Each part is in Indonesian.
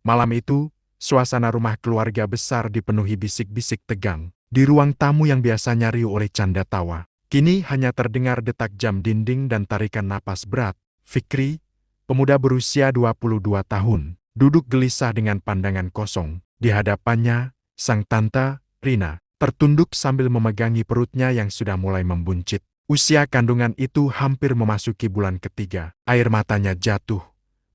Malam itu, suasana rumah keluarga besar dipenuhi bisik-bisik tegang. Di ruang tamu yang biasanya riuh oleh canda tawa, kini hanya terdengar detak jam dinding dan tarikan napas berat. Fikri, pemuda berusia 22 tahun, duduk gelisah dengan pandangan kosong. Di hadapannya, sang tante, Rina, tertunduk sambil memegangi perutnya yang sudah mulai membuncit. Usia kandungan itu hampir memasuki bulan ketiga. Air matanya jatuh,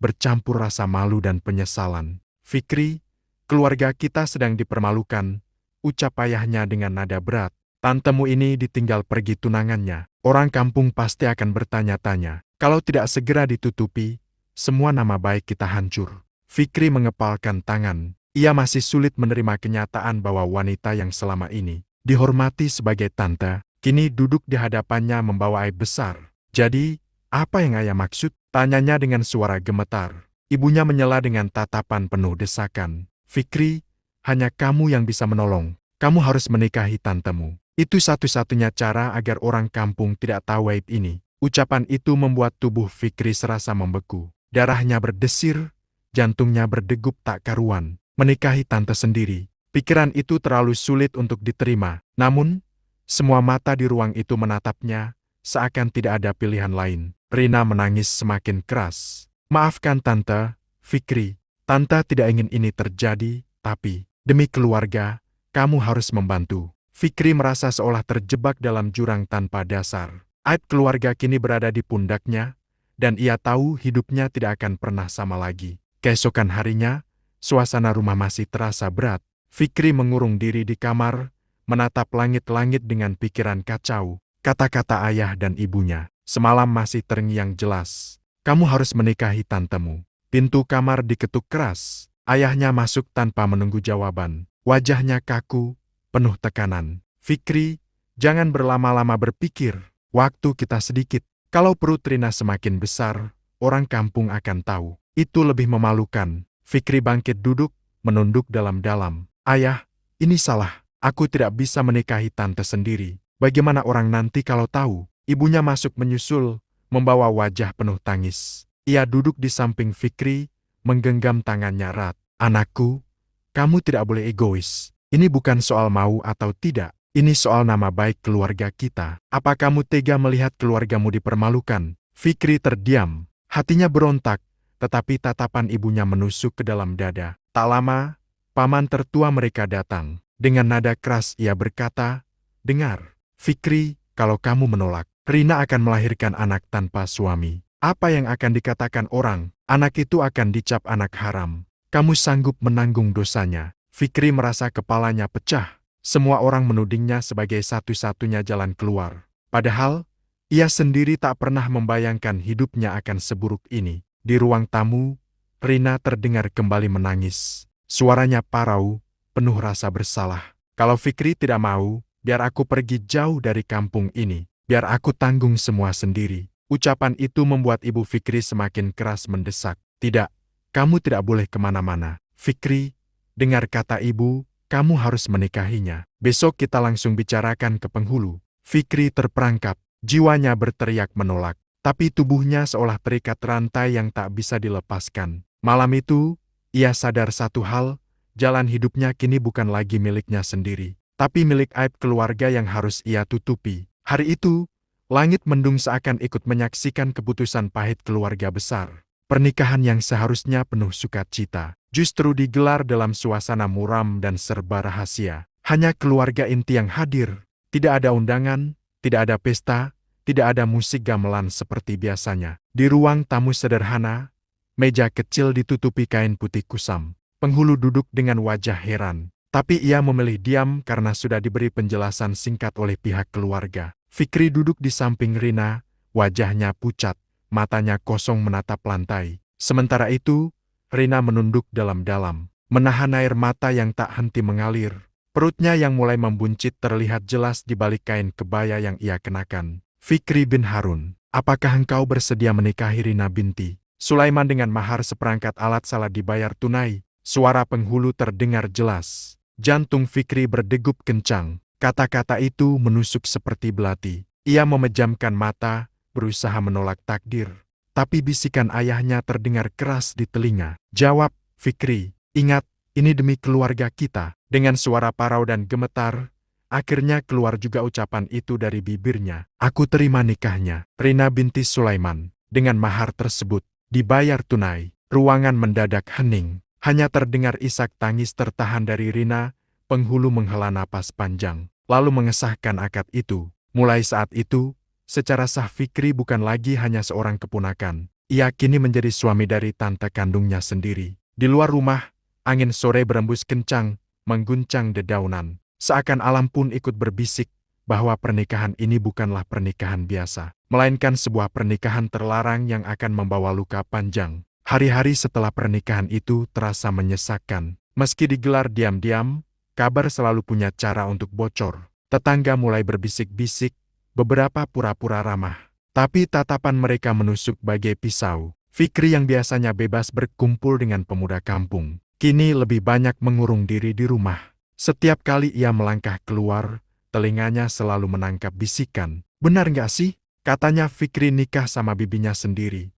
bercampur rasa malu dan penyesalan. Fikri, keluarga kita sedang dipermalukan, ucap ayahnya dengan nada berat. Tantemu ini ditinggal pergi tunangannya. Orang kampung pasti akan bertanya-tanya. Kalau tidak segera ditutupi, semua nama baik kita hancur. Fikri mengepalkan tangan. Ia masih sulit menerima kenyataan bahwa wanita yang selama ini dihormati sebagai tante, kini duduk di hadapannya membawa aib besar. Jadi, apa yang ayah maksud? Tanyanya dengan suara gemetar. Ibunya menyela dengan tatapan penuh desakan. Fikri, hanya kamu yang bisa menolong. Kamu harus menikahi tantemu. Itu satu-satunya cara agar orang kampung tidak tahu aib ini. Ucapan itu membuat tubuh Fikri serasa membeku. Darahnya berdesir, jantungnya berdegup tak karuan. Menikahi tante sendiri. Pikiran itu terlalu sulit untuk diterima. Namun, semua mata di ruang itu menatapnya, seakan tidak ada pilihan lain. Rina menangis semakin keras. Maafkan tante, Fikri. Tante tidak ingin ini terjadi, tapi demi keluarga, kamu harus membantu. Fikri merasa seolah terjebak dalam jurang tanpa dasar. Aib keluarga kini berada di pundaknya, dan ia tahu hidupnya tidak akan pernah sama lagi. Keesokan harinya, suasana rumah masih terasa berat. Fikri mengurung diri di kamar, menatap langit-langit dengan pikiran kacau. Kata-kata ayah dan ibunya semalam masih terngiang jelas. Kamu harus menikahi tantemu. Pintu kamar diketuk keras. Ayahnya masuk tanpa menunggu jawaban. Wajahnya kaku, penuh tekanan. Fikri, jangan berlama-lama berpikir. Waktu kita sedikit. Kalau perut Rina semakin besar, orang kampung akan tahu. Itu lebih memalukan. Fikri bangkit duduk, menunduk dalam-dalam. Ayah, ini salah. Aku tidak bisa menikahi tante sendiri. Bagaimana orang nanti kalau tahu? Ibunya masuk menyusul, membawa wajah penuh tangis. Ia duduk di samping Fikri, menggenggam tangannya erat. Anakku, kamu tidak boleh egois. Ini bukan soal mau atau tidak. Ini soal nama baik keluarga kita. Apa kamu tega melihat keluargamu dipermalukan? Fikri terdiam. Hatinya berontak, tetapi tatapan ibunya menusuk ke dalam dada. Tak lama, paman tertua mereka datang. Dengan nada keras ia berkata, "Dengar, Fikri, kalau kamu menolak, Rina akan melahirkan anak tanpa suami. Apa yang akan dikatakan orang? Anak itu akan dicap anak haram. Kamu sanggup menanggung dosanya." Fikri merasa kepalanya pecah. Semua orang menudingnya sebagai satu-satunya jalan keluar. Padahal, ia sendiri tak pernah membayangkan hidupnya akan seburuk ini. Di ruang tamu, Rina terdengar kembali menangis. Suaranya parau, penuh rasa bersalah. Kalau Fikri tidak mau, biar aku pergi jauh dari kampung ini. Biar aku tanggung semua sendiri. Ucapan itu membuat ibu Fikri semakin keras mendesak. Tidak, kamu tidak boleh kemana-mana. Fikri, dengar kata ibu, kamu harus menikahinya. Besok kita langsung bicarakan ke penghulu. Fikri terperangkap, jiwanya berteriak menolak. Tapi tubuhnya seolah terikat rantai yang tak bisa dilepaskan. Malam itu, ia sadar satu hal, jalan hidupnya kini bukan lagi miliknya sendiri, tapi milik aib keluarga yang harus ia tutupi. Hari itu, langit mendung seakan ikut menyaksikan keputusan pahit keluarga besar. Pernikahan yang seharusnya penuh sukacita, justru digelar dalam suasana muram dan serba rahasia. Hanya keluarga inti yang hadir. Tidak ada undangan, tidak ada pesta, tidak ada musik gamelan seperti biasanya. Di ruang tamu sederhana, meja kecil ditutupi kain putih kusam. Penghulu duduk dengan wajah heran, tapi ia memilih diam karena sudah diberi penjelasan singkat oleh pihak keluarga. Fikri duduk di samping Rina, wajahnya pucat, matanya kosong menatap lantai. Sementara itu, Rina menunduk dalam-dalam, menahan air mata yang tak henti mengalir. Perutnya yang mulai membuncit terlihat jelas di balik kain kebaya yang ia kenakan. Fikri bin Harun, apakah engkau bersedia menikahi Rina binti Sulaiman dengan mahar seperangkat alat salah dibayar tunai? Suara penghulu terdengar jelas. Jantung Fikri berdegup kencang. Kata-kata itu menusuk seperti belati. Ia memejamkan mata, berusaha menolak takdir. Tapi bisikan ayahnya terdengar keras di telinga. Jawab, Fikri, ingat, ini demi keluarga kita. Dengan suara parau dan gemetar, akhirnya keluar juga ucapan itu dari bibirnya. Aku terima nikahnya. Rina binti Sulaiman. Dengan mahar tersebut, dibayar tunai. Ruangan mendadak hening. Hanya terdengar isak tangis tertahan dari Rina. Penghulu menghela napas panjang, lalu mengesahkan akad itu. Mulai saat itu, secara sah Fikri bukan lagi hanya seorang keponakan. Ia kini menjadi suami dari tante kandungnya sendiri. Di luar rumah, angin sore berembus kencang, mengguncang dedaunan. Seakan alam pun ikut berbisik bahwa pernikahan ini bukanlah pernikahan biasa, melainkan sebuah pernikahan terlarang yang akan membawa luka panjang. Hari-hari setelah pernikahan itu terasa menyesakkan. Meski digelar diam-diam, kabar selalu punya cara untuk bocor. Tetangga mulai berbisik-bisik, beberapa pura-pura ramah. Tapi tatapan mereka menusuk bagai pisau. Fikri yang biasanya bebas berkumpul dengan pemuda kampung, kini lebih banyak mengurung diri di rumah. Setiap kali ia melangkah keluar, telinganya selalu menangkap bisikan. Benar nggak sih? Katanya Fikri nikah sama bibinya sendiri.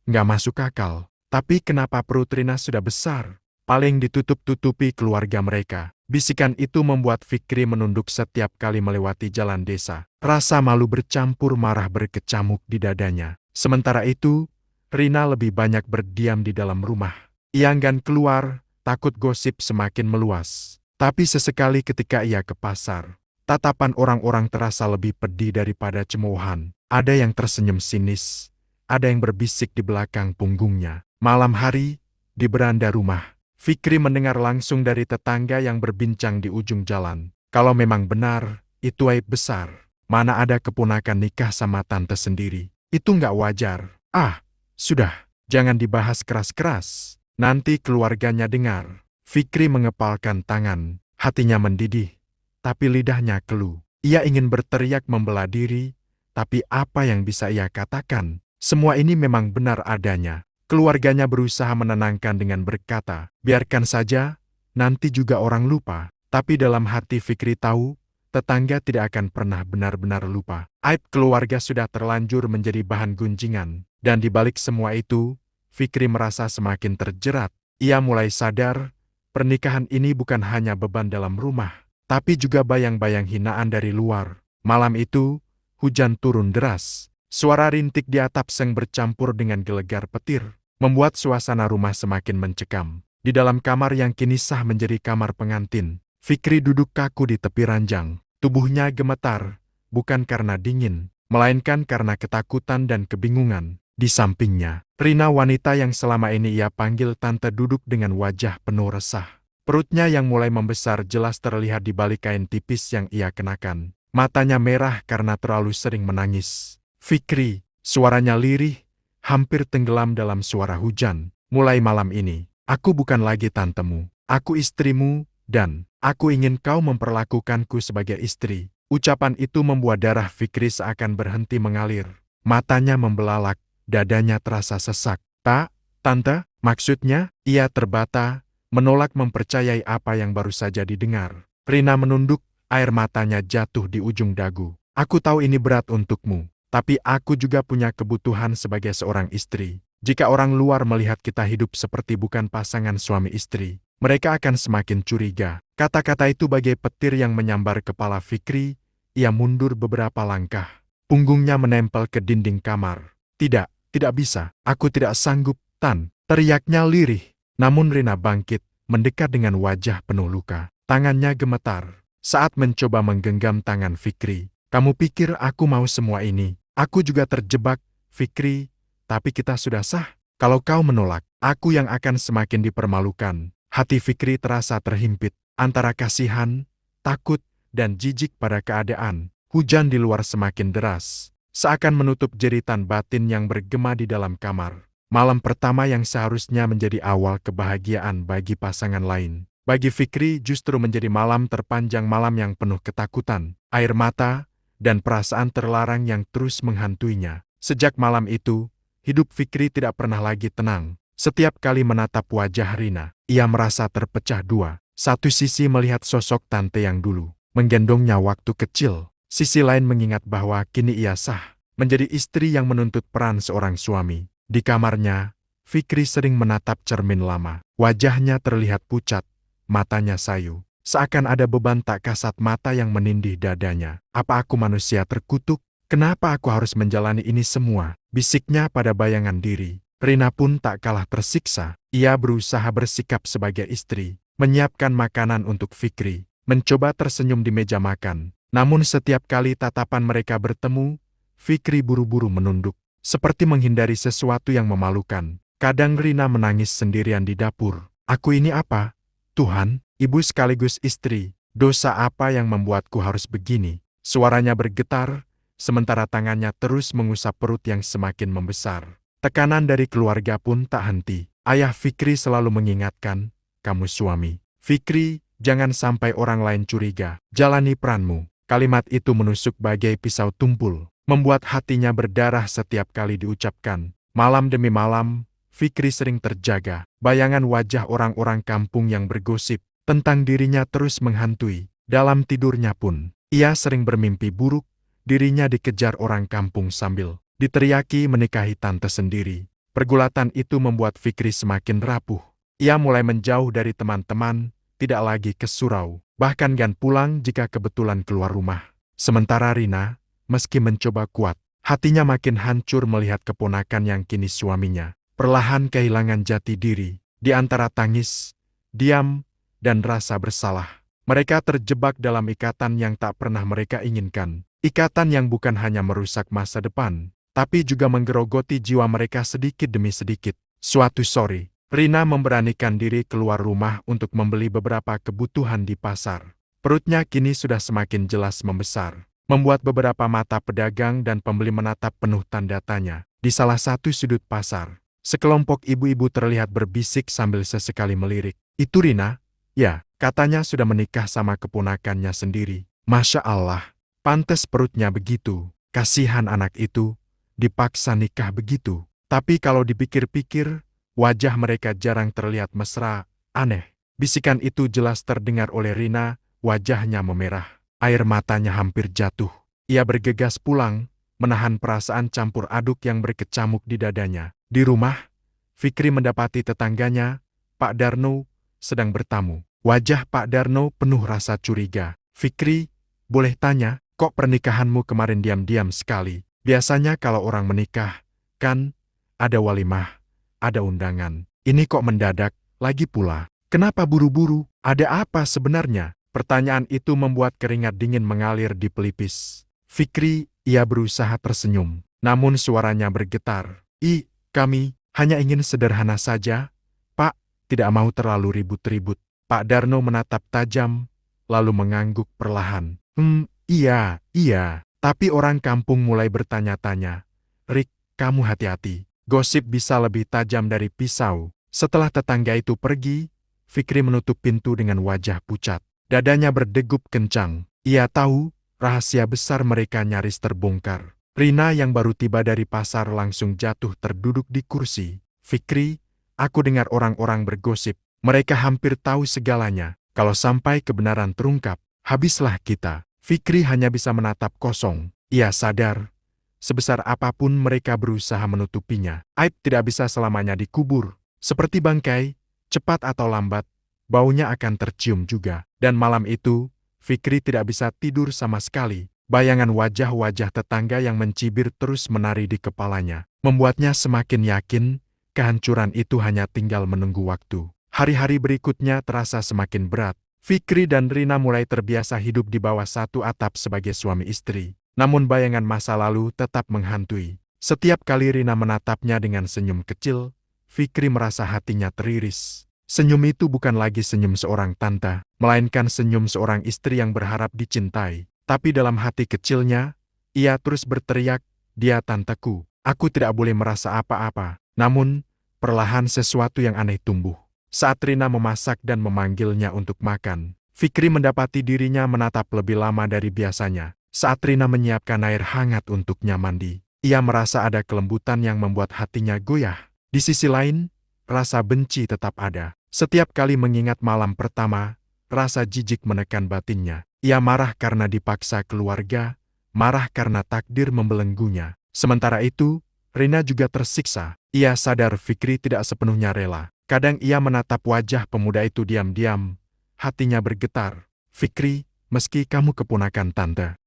Nggak masuk akal. Tapi kenapa perut Rina sudah besar? Paling ditutup-tutupi keluarga mereka. Bisikan itu membuat Fikri menunduk setiap kali melewati jalan desa. Rasa malu bercampur marah berkecamuk di dadanya. Sementara itu, Rina lebih banyak berdiam di dalam rumah. Ia enggan keluar, takut gosip semakin meluas. Tapi sesekali ketika ia ke pasar, tatapan orang-orang terasa lebih pedih daripada cemoohan. Ada yang tersenyum sinis, ada yang berbisik di belakang punggungnya. Malam hari, di beranda rumah, Fikri mendengar langsung dari tetangga yang berbincang di ujung jalan. Kalau memang benar, itu aib besar. Mana ada keponakan nikah sama tante sendiri. Itu nggak wajar. Sudah, jangan dibahas keras-keras. Nanti keluarganya dengar. Fikri mengepalkan tangan, hatinya mendidih, tapi lidahnya keluh. Ia ingin berteriak membela diri, tapi apa yang bisa ia katakan? Semua ini memang benar adanya. Keluarganya berusaha menenangkan dengan berkata, biarkan saja, nanti juga orang lupa. Tapi dalam hati Fikri tahu, tetangga tidak akan pernah benar-benar lupa. Aib keluarga sudah terlanjur menjadi bahan gunjingan. Dan di balik semua itu, Fikri merasa semakin terjerat. Ia mulai sadar, pernikahan ini bukan hanya beban dalam rumah, tapi juga bayang-bayang hinaan dari luar. Malam itu, hujan turun deras. Suara rintik di atap seng bercampur dengan gelegar petir, membuat suasana rumah semakin mencekam. Di dalam kamar yang kini sah menjadi kamar pengantin, Fikri duduk kaku di tepi ranjang. Tubuhnya gemetar, bukan karena dingin, melainkan karena ketakutan dan kebingungan. Di sampingnya, Rina wanita yang selama ini ia panggil tante duduk dengan wajah penuh resah. Perutnya yang mulai membesar jelas terlihat di balik kain tipis yang ia kenakan. Matanya merah karena terlalu sering menangis. Fikri, suaranya lirih, hampir tenggelam dalam suara hujan. Mulai malam ini, aku bukan lagi tantemu. Aku istrimu, dan aku ingin kau memperlakukanku sebagai istri. Ucapan itu membuat darah Fikri seakan berhenti mengalir. Matanya membelalak, dadanya terasa sesak. Tante, maksudnya? Ia terbata, menolak mempercayai apa yang baru saja didengar. Rina menunduk, air matanya jatuh di ujung dagu. Aku tahu ini berat untukmu. Tapi aku juga punya kebutuhan sebagai seorang istri. Jika orang luar melihat kita hidup seperti bukan pasangan suami istri, mereka akan semakin curiga. Kata-kata itu bagai petir yang menyambar kepala Fikri. Ia mundur beberapa langkah. Punggungnya menempel ke dinding kamar. Tidak bisa. Aku tidak sanggup, Tan. Teriaknya lirih. Namun Rina bangkit, mendekat dengan wajah penuh luka. Tangannya gemetar saat mencoba menggenggam tangan Fikri. Kamu pikir aku mau semua ini? Aku juga terjebak, Fikri, tapi kita sudah sah. Kalau kau menolak, aku yang akan semakin dipermalukan. Hati Fikri terasa terhimpit, antara kasihan, takut, dan jijik pada keadaan. Hujan di luar semakin deras, seakan menutup jeritan batin yang bergema di dalam kamar. Malam pertama yang seharusnya menjadi awal kebahagiaan bagi pasangan lain, bagi Fikri justru menjadi malam terpanjang, malam yang penuh ketakutan, air mata, dan perasaan terlarang yang terus menghantuinya. Sejak malam itu, hidup Fikri tidak pernah lagi tenang. Setiap kali menatap wajah Rina, ia merasa terpecah dua. Satu sisi melihat sosok tante yang dulu menggendongnya waktu kecil. Sisi lain mengingat bahwa kini ia sah menjadi istri yang menuntut peran seorang suami. Di kamarnya, Fikri sering menatap cermin lama. Wajahnya terlihat pucat, matanya sayu. Seakan ada beban tak kasat mata yang menindih dadanya. Apa aku manusia terkutuk? Kenapa aku harus menjalani ini semua? Bisiknya pada bayangan diri. Rina pun tak kalah tersiksa. Ia berusaha bersikap sebagai istri, menyiapkan makanan untuk Fikri, mencoba tersenyum di meja makan. Namun setiap kali tatapan mereka bertemu, Fikri buru-buru menunduk, seperti menghindari sesuatu yang memalukan. Kadang Rina menangis sendirian di dapur. Aku ini apa? Tuhan, ibu sekaligus istri, dosa apa yang membuatku harus begini? Suaranya bergetar, sementara tangannya terus mengusap perut yang semakin membesar. Tekanan dari keluarga pun tak henti. Ayah Fikri selalu mengingatkan, kamu suami. Fikri, jangan sampai orang lain curiga. Jalani peranmu. Kalimat itu menusuk bagai pisau tumpul, membuat hatinya berdarah setiap kali diucapkan. Malam demi malam, Fikri sering terjaga. Bayangan wajah orang-orang kampung yang bergosip tentang dirinya terus menghantui. Dalam tidurnya pun, ia sering bermimpi buruk, dirinya dikejar orang kampung sambil diteriaki menikahi tante sendiri. Pergulatan itu membuat Fikri semakin rapuh. Ia mulai menjauh dari teman-teman, tidak lagi ke surau, bahkan gan pulang jika kebetulan keluar rumah. Sementara Rina, meski mencoba kuat, hatinya makin hancur melihat keponakan yang kini suaminya perlahan kehilangan jati diri. Di antara tangis, diam, dan rasa bersalah, mereka terjebak dalam ikatan yang tak pernah mereka inginkan. Ikatan yang bukan hanya merusak masa depan, tapi juga menggerogoti jiwa mereka sedikit demi sedikit. Suatu sore, Rina memberanikan diri keluar rumah untuk membeli beberapa kebutuhan di pasar. Perutnya kini sudah semakin jelas membesar, membuat beberapa mata pedagang dan pembeli menatap penuh tanda tanya. Di salah satu sudut pasar, sekelompok ibu-ibu terlihat berbisik sambil sesekali melirik. Itu Rina? Ya, katanya sudah menikah sama keponakannya sendiri. Masya Allah, pantes perutnya begitu. Kasihan anak itu, dipaksa nikah begitu. Tapi kalau dipikir-pikir, wajah mereka jarang terlihat mesra, aneh. Bisikan itu jelas terdengar oleh Rina, wajahnya memerah. Air matanya hampir jatuh. Ia bergegas pulang, menahan perasaan campur aduk yang berkecamuk di dadanya. Di rumah, Fikri mendapati tetangganya, Pak Darno, sedang bertamu. Wajah Pak Darno penuh rasa curiga. Fikri, boleh tanya, kok pernikahanmu kemarin diam-diam sekali? Biasanya kalau orang menikah, kan, ada walimah, ada undangan. Ini kok mendadak, lagi pula. Kenapa buru-buru? Ada apa sebenarnya? Pertanyaan itu membuat keringat dingin mengalir di pelipis. Fikri, ia berusaha tersenyum, namun suaranya bergetar. Kami hanya ingin sederhana saja, Pak, tidak mau terlalu ribut-ribut. Pak Darno menatap tajam, lalu mengangguk perlahan. Iya, tapi orang kampung mulai bertanya-tanya. Rik, kamu hati-hati, gosip bisa lebih tajam dari pisau. Setelah tetangga itu pergi, Fikri menutup pintu dengan wajah pucat. Dadanya berdegup kencang. Ia tahu, rahasia besar mereka nyaris terbongkar. Rina yang baru tiba dari pasar langsung jatuh terduduk di kursi. Fikri, aku dengar orang-orang bergosip. Mereka hampir tahu segalanya. Kalau sampai kebenaran terungkap, habislah kita. Fikri hanya bisa menatap kosong. Ia sadar, sebesar apapun mereka berusaha menutupinya, aib tidak bisa selamanya dikubur. Seperti bangkai, cepat atau lambat, baunya akan tercium juga. Dan malam itu, Fikri tidak bisa tidur sama sekali. Bayangan wajah-wajah tetangga yang mencibir terus menari di kepalanya, membuatnya semakin yakin kehancuran itu hanya tinggal menunggu waktu. Hari-hari berikutnya terasa semakin berat. Fikri dan Rina mulai terbiasa hidup di bawah satu atap sebagai suami istri. Namun bayangan masa lalu tetap menghantui. Setiap kali Rina menatapnya dengan senyum kecil, Fikri merasa hatinya teriris. Senyum itu bukan lagi senyum seorang tante, melainkan senyum seorang istri yang berharap dicintai. Tapi dalam hati kecilnya, ia terus berteriak, dia tanteku, aku tidak boleh merasa apa-apa. Namun, perlahan sesuatu yang aneh tumbuh. Saat Rina memasak dan memanggilnya untuk makan, Fikri mendapati dirinya menatap lebih lama dari biasanya. Saat Rina menyiapkan air hangat untuknya mandi, ia merasa ada kelembutan yang membuat hatinya goyah. Di sisi lain, rasa benci tetap ada. Setiap kali mengingat malam pertama, rasa jijik menekan batinnya. Ia marah karena dipaksa keluarga, marah karena takdir membelenggunya. Sementara itu, Rina juga tersiksa. Ia sadar Fikri tidak sepenuhnya rela. Kadang ia menatap wajah pemuda itu diam-diam. Hatinya bergetar. Fikri, meski kamu keponakan tante.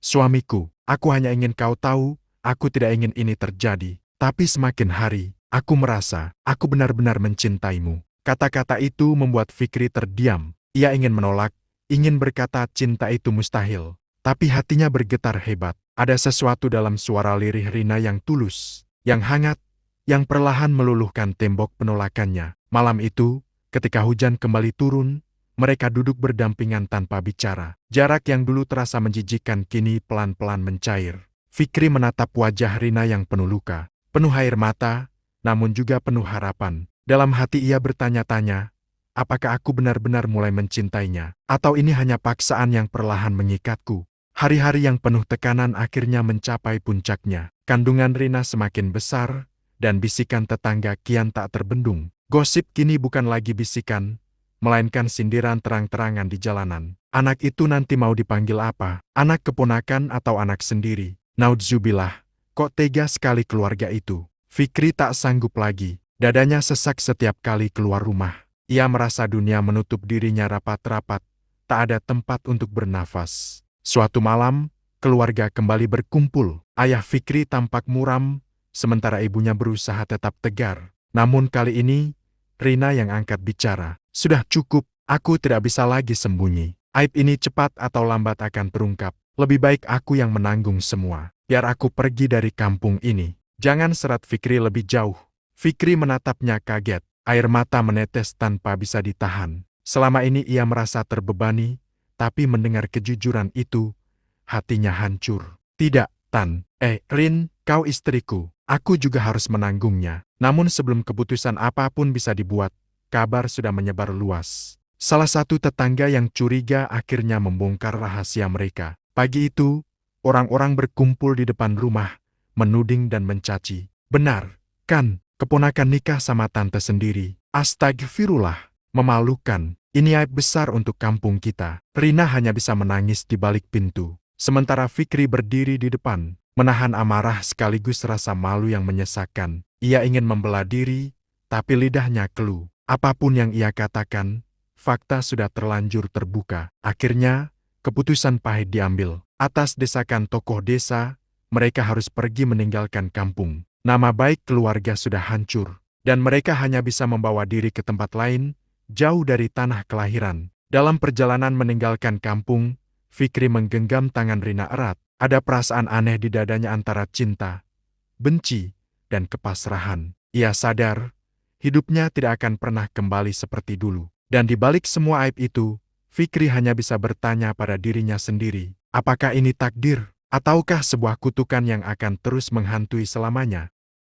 Suamiku, aku hanya ingin kau tahu, aku tidak ingin ini terjadi. Tapi semakin hari, aku merasa, aku benar-benar mencintaimu. Kata-kata itu membuat Fikri terdiam. Ia ingin menolak, ingin berkata cinta itu mustahil. Tapi hatinya bergetar hebat. Ada sesuatu dalam suara lirih Rina yang tulus, yang hangat, yang perlahan meluluhkan tembok penolakannya. Malam itu, ketika hujan kembali turun, mereka duduk berdampingan tanpa bicara. Jarak yang dulu terasa menjijikkan kini pelan-pelan mencair. Fikri menatap wajah Rina yang penuh luka, penuh air mata, namun juga penuh harapan. Dalam hati ia bertanya-tanya, apakah aku benar-benar mulai mencintainya, atau ini hanya paksaan yang perlahan mengikatku? Hari-hari yang penuh tekanan akhirnya mencapai puncaknya. Kandungan Rina semakin besar, dan bisikan tetangga kian tak terbendung. Gosip kini bukan lagi bisikan, melainkan sindiran terang-terangan di jalanan. Anak itu nanti mau dipanggil apa? Anak keponakan atau anak sendiri? Naudzubillah, kok tega sekali keluarga itu. Fikri tak sanggup lagi. Dadanya sesak setiap kali keluar rumah. Ia merasa dunia menutup dirinya rapat-rapat. Tak ada tempat untuk bernafas. Suatu malam, keluarga kembali berkumpul. Ayah Fikri tampak muram, sementara ibunya berusaha tetap tegar. Namun kali ini, Rina yang angkat bicara. Sudah cukup, aku tidak bisa lagi sembunyi. Aib ini cepat atau lambat akan terungkap. Lebih baik aku yang menanggung semua. Biar aku pergi dari kampung ini. Jangan seret Fikri lebih jauh. Fikri menatapnya kaget. Air mata menetes tanpa bisa ditahan. Selama ini ia merasa terbebani, tapi mendengar kejujuran itu, hatinya hancur. Tidak, Tan. Rin, kau istriku. Aku juga harus menanggungnya. Namun sebelum keputusan apapun bisa dibuat, kabar sudah menyebar luas. Salah satu tetangga yang curiga akhirnya membongkar rahasia mereka. Pagi itu, orang-orang berkumpul di depan rumah, menuding dan mencaci. Benar, kan, keponakan nikah sama tante sendiri. Astagfirullah, memalukan. Ini aib besar untuk kampung kita. Rina hanya bisa menangis di balik pintu. Sementara Fikri berdiri di depan, menahan amarah sekaligus rasa malu yang menyesakkan. Ia ingin membela diri, tapi lidahnya keluh. Apapun yang ia katakan, fakta sudah terlanjur terbuka. Akhirnya, keputusan pahit diambil. Atas desakan tokoh desa, mereka harus pergi meninggalkan kampung. Nama baik keluarga sudah hancur, dan mereka hanya bisa membawa diri ke tempat lain, jauh dari tanah kelahiran. Dalam perjalanan meninggalkan kampung, Fikri menggenggam tangan Rina erat. Ada perasaan aneh di dadanya antara cinta, benci, dan kepasrahan. Ia sadar, hidupnya tidak akan pernah kembali seperti dulu. Dan di balik semua aib itu, Fikri hanya bisa bertanya pada dirinya sendiri, apakah ini takdir, ataukah sebuah kutukan yang akan terus menghantui selamanya?